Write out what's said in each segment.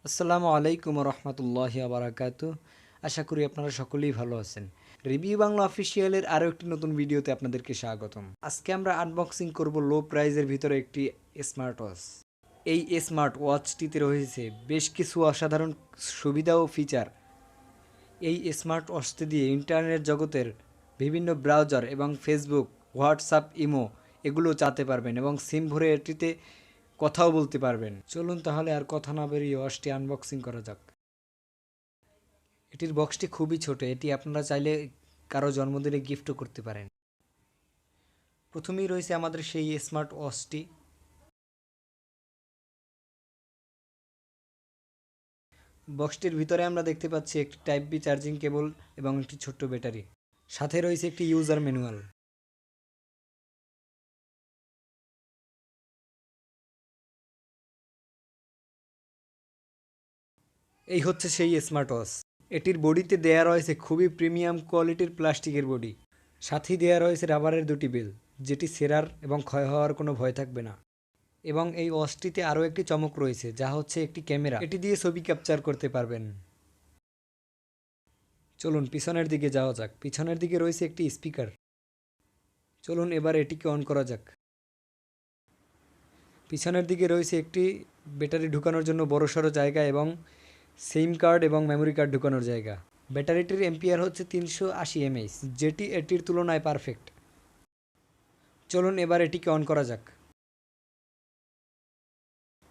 আসসালামু আলাইকুম রহমতুল্লাহি বারাকাতু। আশা করি আপনারা সকলেই ভালো আছেন। রিভিউ বাংলা অফিসিয়ালের আরও একটি নতুন ভিডিওতে আপনাদেরকে স্বাগতম। আজকে আমরা আনবক্সিং করব লো প্রাইজের ভিতরে একটি স্মার্ট ওয়াচ। এই স্মার্ট ওয়াচটিতে রয়েছে বেশ কিছু অসাধারণ সুবিধা ও ফিচার। এই স্মার্ট ওয়াচটি দিয়ে ইন্টারনেট জগতের বিভিন্ন ব্রাউজার এবং ফেসবুক, হোয়াটসঅ্যাপ, ইমো এগুলো চালাতে পারবেন এবং সিম ভরে এটিতে কথাও বলতে পারবেন। চলুন তাহলে আর কথা না বেরিয়ে ওয়াচটি আনবক্সিং করা যাক। এটির বক্সটি খুবই ছোট, এটি আপনারা চাইলে কারো জন্মদিনে গিফটও করতে পারেন। প্রথমেই রয়েছে আমাদের সেই স্মার্ট ওয়াচটি। বক্সটির ভিতরে আমরা দেখতে পাচ্ছি একটি টাইপ বি চার্জিং কেবল এবং একটি ছোট্ট ব্যাটারি। সাথে রয়েছে একটি ইউজার ম্যানুয়াল। এই হচ্ছে সেই স্মার্ট ওয়াচ। এটির বডিতে দেয়া রয়েছে খুবই প্রিমিয়াম কোয়ালিটির প্লাস্টিকের বডি। সাথেই দেয়া রয়েছে রাবারের দুটি বেল, যেটি ছেঁড়ার এবং ক্ষয় হওয়ার কোনো ভয় থাকবে না। এবং এই ওয়াচটিতে আরও একটি চমক রয়েছে, যা হচ্ছে একটি ক্যামেরা। এটি দিয়ে ছবি ক্যাপচার করতে পারবেন। চলুন পিছনের দিকে যাওয়া যাক। পিছনের দিকে রয়েছে একটি স্পিকার। চলুন এবার এটিকে অন করা যাক। পিছনের দিকে রয়েছে একটি ব্যাটারি ঢুকানোর জন্য বড়সড় জায়গা এবং সিম কার্ড এবং মেমোরি কার্ড ঢুকানোর জায়গা। ব্যাটারিটির এম্পিয়ার হচ্ছে 380 mAh, যেটি এটির তুলনায় পারফেক্ট। চলুন এবার এটিকে অন করা যাক।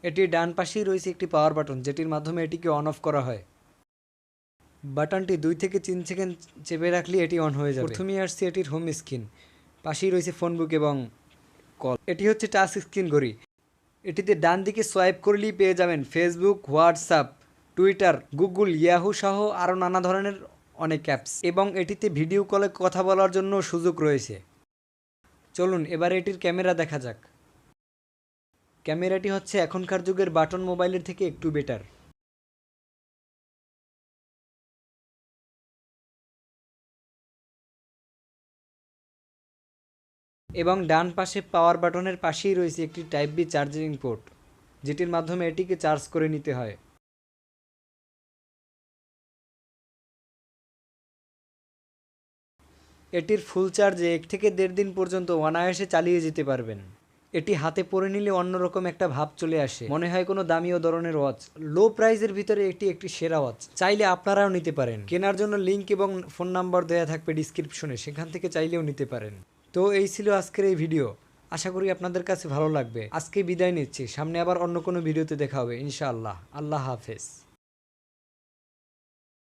এটির ডান পাশেই রয়েছে একটি পাওয়ার বাটন, যেটির মাধ্যমে এটিকে অন অফ করা হয়। বাটনটি 2 থেকে 3 সেকেন্ড চেপে রাখলে এটি অন হয়ে যাবে। প্রথমেই আসছে এটির হোম স্ক্রিন। পাশেই রয়েছে ফোন বুক এবং কল। এটি হচ্ছে টাচ স্ক্রিন ঘড়ি। এটিতে ডান দিকে সোয়াইপ করলেই পেয়ে যাবেন Facebook, WhatsApp, Twitter, Google, Yahoo সহ আরও নানা ধরনের অনেক অ্যাপস, এবং এটিতে ভিডিও কলে কথা বলার জন্য সুযোগ রয়েছে। চলুন এবার এটির ক্যামেরা দেখা যাক। ক্যামেরাটি হচ্ছে এখনকার যুগের বাটন মোবাইলের থেকে একটু বেটার। এবং ডান পাশে পাওয়ার বাটনের পাশেই রয়েছে একটি টাইপ বি চার্জিং পোর্ট, যেটির মাধ্যমে এটিকে চার্জ করে নিতে হয়। এটির ফুল চার্জে 1 থেকে 1.5 দিন পর্যন্ত অনায়াসে চালিয়ে যেতে পারবেন। এটি হাতে পরে নিলে অন্যরকম একটা ভাব চলে আসে, মনে হয় কোনো দামি ও ধরনের ওয়াচ। লো প্রাইজের ভিতরে এটি একটি সেরা ওয়াচ। চাইলে আপনারাও নিতে পারেন। কেনার জন্য লিঙ্ক এবং ফোন নাম্বার দেওয়া থাকবে ডিসক্রিপশনে, সেখান থেকে চাইলেও নিতে পারেন। তো এই ছিল আজকের এই ভিডিও। আশা করি আপনাদের কাছে ভালো লাগবে। আজকে বিদায় নিচ্ছি, সামনে আবার অন্য কোনো ভিডিওতে দেখা হবে ইনশাআল্লাহ। আল্লাহ হাফেজ।